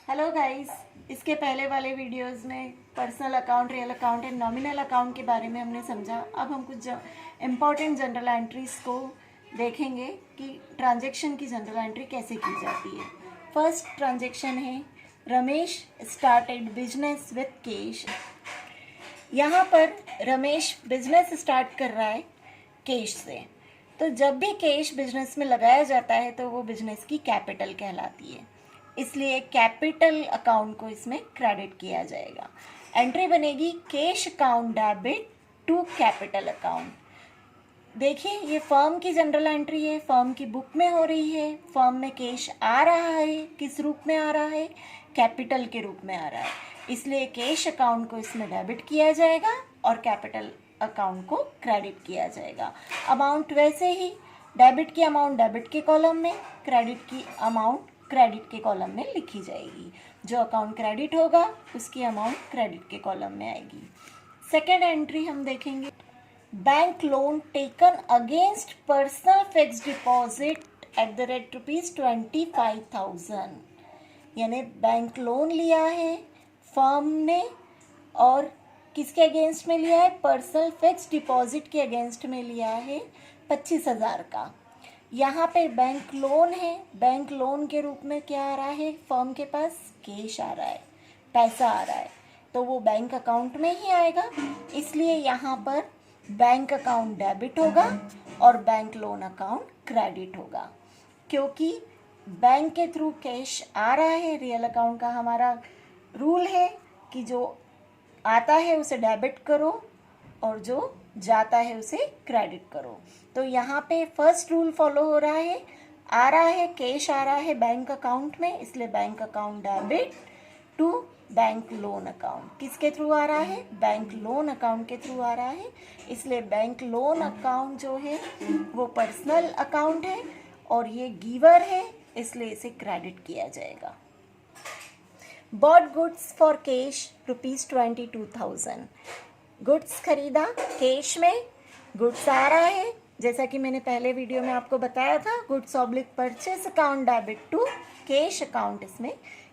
Hello guys. इसके पहले वाले वीडियोस में personal account, real account and nominal account के बारे में हमने समझा। अब हम कुछ इम्पॉर्टेंट जनरल एंट्रीज को देखेंगे कि ट्रांजैक्शन की जनरल एंट्री कैसे की जाती है। फर्स्ट ट्रांजैक्शन है Ramesh started business with cash. यहाँ पर रमेश बिजनेस स्टार्ट कर रहा है कैश से। तो जब भी कैश बिजनेस में लगाया जाता है तो वो बिजनेस की कैपिटल कहलाती है, इसलिए कैपिटल अकाउंट को इसमें क्रेडिट किया जाएगा। एंट्री बनेगी cash account debit to capital account. देखिए ये फर्म की जनरल एंट्री है, फर्म की बुक में हो रही है। फर्म में कैश आ रहा है, किस रूप में आ रहा है? कैपिटल के रूप में आ रहा है, इसलिए कैश अकाउंट को इसमें डेबिट किया जाएगा और कैपिटल अकाउंट को क्रेडिट किया जाएगा। अमाउंट वैसे ही, डेबिट की अमाउंट डेबिट के कॉलम में, क्रेडिट की अमाउंट क्रेडिट के कॉलम में लिखी जाएगी। जो अकाउंट क्रेडिट होगा उसकी अमाउंट क्रेडिट के कॉलम में आएगी। सेकेंड एंट्री हम देखेंगे, bank loan taken against personal fixed deposit eight the rate ₹25,000। यानी बैंक लोन लिया है फर्म ने और किसके अगेंस्ट में लिया है? पर्सनल फिक्स्ड डिपॉजिट के अगेंस्ट में लिया है 25,000 का। यहाँ पे बैंक लोन है, बैंक लोन के रूप में क्या आ रहा है? फर्म के पास कैश आ रहा है, पैसा आ रहा है, तो वो बैंक अकाउंट में ही आएगा, इसलिए यहाँ पर बैंक अकाउंट डेबिट होगा और बैंक लोन अकाउंट क्रेडिट होगा। क्योंकि बैंक के थ्रू कैश आ रहा है, रियल अकाउंट का हमारा रूल है कि जो आता है उसे डेबिट करो और जो जाता है उसे क्रेडिट करो। तो यहाँ पे फर्स्ट रूल फॉलो हो रहा है, आ रहा है कैश आ रहा है बैंक अकाउंट में, इसलिए bank account debit to bank loan account. किसके थ्रू आ रहा है? बैंक लोन अकाउंट के थ्रू आ रहा है, इसलिए बैंक लोन अकाउंट जो है वो पर्सनल अकाउंट है और ये गिवर है, इसलिए इसे क्रेडिट किया जाएगा। Bought goods for cash ₹22,000। Goods खरीदा कैश में, गुड्स आ रहा है, जैसा कि मैंने पहले वीडियो में आपको बताया था, goods oblique purchase account debit to cash account इसमें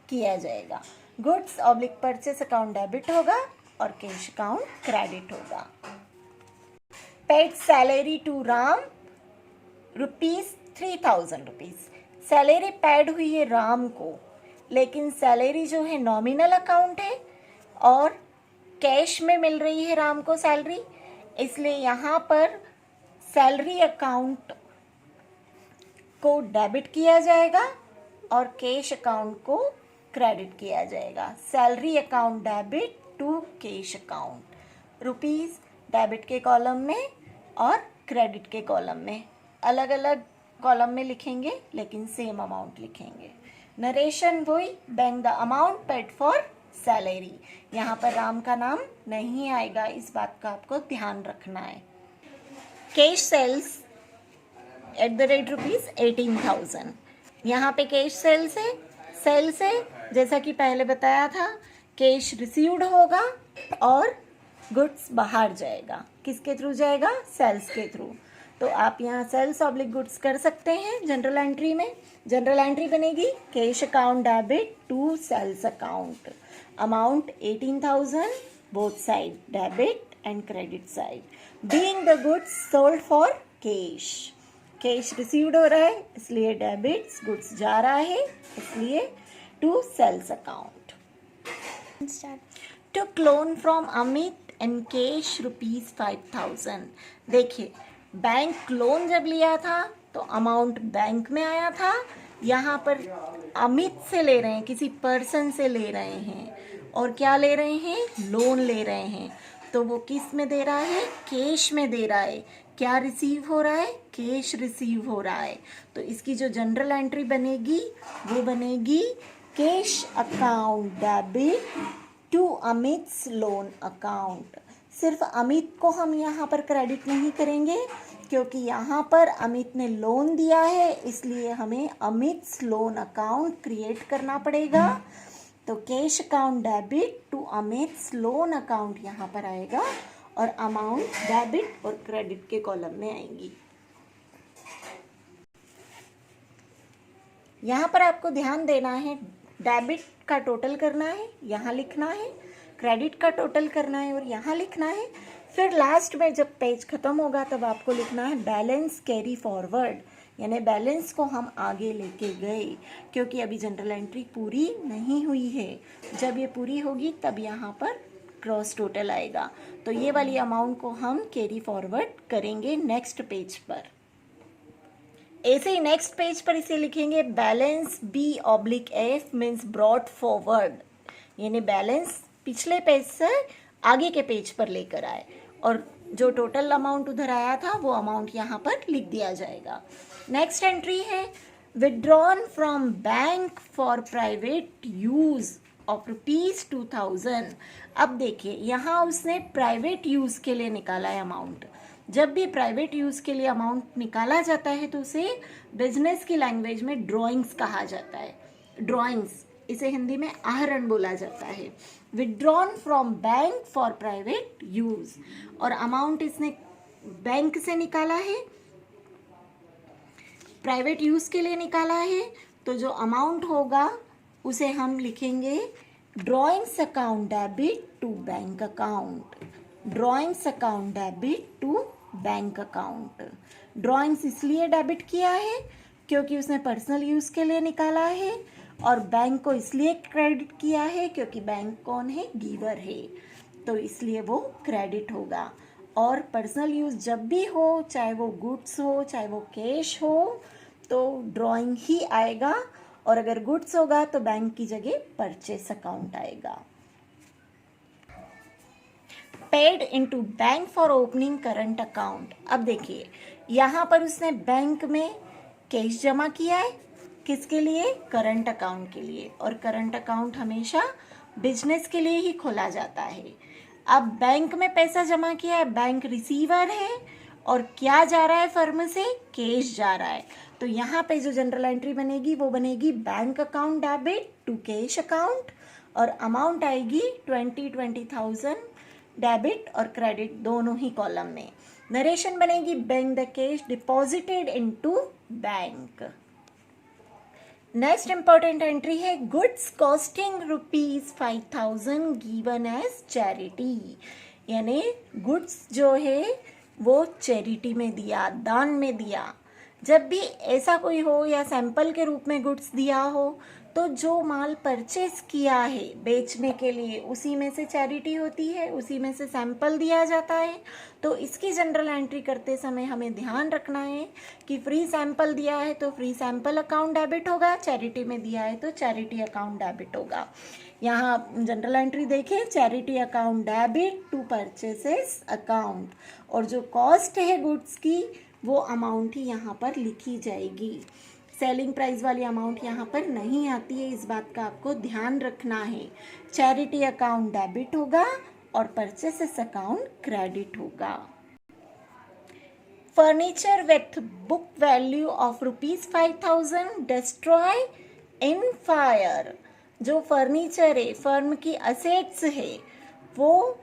किया जाएगा। Goods oblique purchase account debit होगा और कैश अकाउंट क्रेडिट होगा। Paid salary to Ram ₹3,000। Salary paid हुई है राम को, लेकिन सैलरी जो है नॉमिनल अकाउंट है और कैश में मिल रही है राम को सैलरी, इसलिए यहाँ पर सैलरी अकाउंट को डेबिट किया जाएगा और कैश अकाउंट को क्रेडिट किया जाएगा। Salary account debit to cash account. Rupees debit के कॉलम में और क्रेडिट के कॉलम में, अलग अलग कॉलम में लिखेंगे लेकिन सेम अमाउंट लिखेंगे। नरेशन वही, bank the amount paid for salary. यहाँ पर राम का नाम नहीं आएगा, इस बात का आपको ध्यान रखना है। Cash sales at the rate ₹18,000। यहाँ पे कैश सेल्स है, सेल्स है, जैसा कि पहले बताया था, कैश रिसीव्ड होगा और गुड्स बाहर जाएगा। किसके थ्रू जाएगा? सेल्स के थ्रू। तो आप यहाँ सेल्स ऑब्लिक गुड्स कर सकते हैं जनरल एंट्री में। जनरल एंट्री बनेगी cash account debit to sales account. Amount 18,000, both side debit and credit side. Being the goods sold for cash. Cash received हो रहा है इसलिए डेबिट्स, गुड्स जा रहा है इसलिए to sales account. Took loan from Amit and cash ₹5,000। देखिए bank loan जब लिया था तो अमाउंट बैंक में आया था, यहाँ पर अमित से ले रहे हैं, किसी पर्सन से ले रहे हैं और क्या ले रहे हैं? लोन ले रहे हैं, तो वो किस में दे रहा है? कैश में दे रहा है। क्या रिसीव हो रहा है? कैश रिसीव हो रहा है, तो इसकी जो जनरल एंट्री बनेगी वो बनेगी cash account debit to Amit's loan account. सिर्फ अमित को हम यहाँ पर क्रेडिट नहीं करेंगे क्योंकि यहाँ पर अमित ने लोन दिया है, इसलिए हमें अमित्स लोन अकाउंट क्रिएट करना पड़ेगा। तो cash account debit to Amit's loan account यहाँ पर आएगा और अमाउंट डेबिट और क्रेडिट के कॉलम में आएंगी। यहाँ पर आपको ध्यान देना है, डेबिट का टोटल करना है, यहाँ लिखना है, क्रेडिट का टोटल करना है और यहाँ लिखना है। फिर लास्ट में जब पेज ख़त्म होगा तब आपको लिखना है बैलेंस कैरी फॉरवर्ड, यानी बैलेंस को हम आगे लेके गए, क्योंकि अभी जनरल एंट्री पूरी नहीं हुई है। जब ये पूरी होगी तब यहाँ पर क्रॉस टोटल आएगा, तो ये वाली अमाउंट को हम कैरी फॉरवर्ड करेंगे नेक्स्ट पेज पर। ऐसे ही नेक्स्ट पेज पर इसे लिखेंगे balance B/F means brought forward, यानी बैलेंस पिछले पेज से आगे के पेज पर लेकर आए और जो टोटल अमाउंट उधर आया था वो अमाउंट यहाँ पर लिख दिया जाएगा। नेक्स्ट एंट्री है withdrawn from bank for private use of ₹2000। अब देखिए यहाँ उसने प्राइवेट यूज के लिए निकाला है अमाउंट। जब भी प्राइवेट यूज के लिए अमाउंट निकाला जाता है तो उसे बिजनेस की लैंग्वेज में ड्रॉइंग्स कहा जाता है। ड्रॉइंग्स, इसे हिंदी में आहरण बोला जाता है। Withdrawn from bank for private use, और अमाउंट इसने बैंक से निकाला है, प्राइवेट यूज के लिए निकाला है, तो जो अमाउंट होगा उसे हम लिखेंगे drawings account debit to bank account. Drawings account debit to bank account. Drawings इसलिए डेबिट किया है क्योंकि उसने पर्सनल यूज के लिए निकाला है, और बैंक को इसलिए क्रेडिट किया है क्योंकि बैंक कौन है, गिवर है, तो इसलिए वो क्रेडिट होगा। और पर्सनल यूज जब भी हो, चाहे वो गुड्स हो चाहे वो कैश हो, तो ड्रॉइंग ही आएगा, और अगर गुड्स होगा तो बैंक की जगह परचेस अकाउंट आएगा। Paid into bank for opening current account. अब देखिए यहाँ पर उसने बैंक में कैश जमा किया है, किसके लिए, करंट अकाउंट के लिए, और करंट अकाउंट हमेशा बिजनेस के लिए ही खोला जाता है। अब बैंक में पैसा जमा किया है, बैंक रिसीवर है, और क्या जा रहा है फर्म से, कैश जा रहा है, तो यहाँ पे जो जनरल एंट्री बनेगी वो बनेगी bank account debit to cash account, और अमाउंट आएगी 20,000 डेबिट और क्रेडिट दोनों ही कॉलम में। नरेशन बनेगी bank the cash deposited into bank. Next important entry है goods costing ₹5,000 given as charity, यानी गुड्स जो है वो चैरिटी में दिया, दान में दिया। जब भी ऐसा कोई हो या सैंपल के रूप में गुड्स दिया हो, तो जो माल परचेस किया है बेचने के लिए उसी में से चैरिटी होती है, उसी में से सैंपल दिया जाता है। तो इसकी जनरल एंट्री करते समय हमें ध्यान रखना है कि फ्री सैंपल दिया है तो फ्री सैंपल अकाउंट डेबिट होगा, चैरिटी में दिया है तो चैरिटी अकाउंट डेबिट होगा। यहाँ जनरल एंट्री देखें, charity account debit to purchases account, और जो कॉस्ट है गुड्स की वो अमाउंट ही यहाँ पर लिखी जाएगी। सेलिंग प्राइस वाली अमाउंट यहाँ पर नहीं आती है, इस बात का आपको ध्यान रखना है। चैरिटी अकाउंट डेबिट होगा और परचेसेस अकाउंट क्रेडिट होगा। Furniture with book value of ₹5,000 destroy in fire. जो फर्नीचर है, फर्म की असेट्स है, वो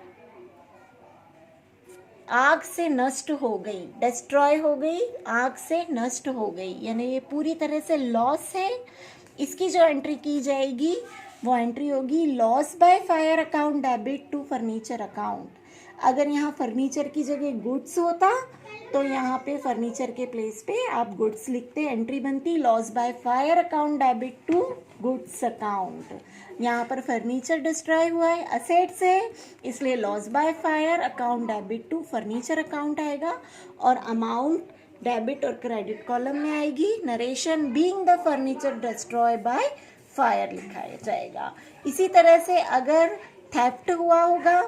आग से नष्ट हो गई, डिस्ट्रॉय हो गई, आग से नष्ट हो गई, यानी ये पूरी तरह से लॉस है। इसकी जो एंट्री की जाएगी वो एंट्री होगी loss by fire account debit to furniture account. अगर यहाँ फर्नीचर की जगह गुड्स होता तो यहाँ पे फर्नीचर के प्लेस पे आप गुड्स लिखते, एंट्री बनती loss by fire account debit to goods account. यहाँ पर फर्नीचर डिस्ट्रॉय हुआ है, असेट्स है, इसलिए loss by fire account debit to furniture account आएगा, और अमाउंट डेबिट और क्रेडिट कॉलम में आएगी। Narration being the furniture destroy by fire लिखा जाएगा। इसी तरह से अगर थेफ्ट हुआ होगा,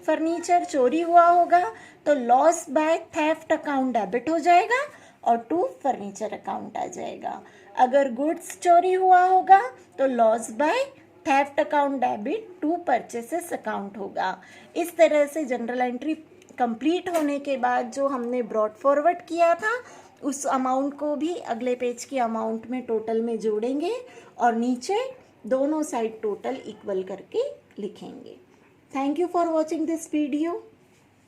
फर्नीचर चोरी हुआ होगा, तो loss by theft account debit हो जाएगा और टू फर्नीचर अकाउंट आ जाएगा। अगर गुड्स चोरी हुआ होगा तो loss by theft account debit to purchases account होगा। इस तरह से जनरल एंट्री कंप्लीट होने के बाद जो हमने ब्रॉट फॉरवर्ड किया था उस अमाउंट को भी अगले पेज की अमाउंट में टोटल में जोड़ेंगे और नीचे दोनों साइड टोटल इक्वल करके लिखेंगे। Thank you for watching this video.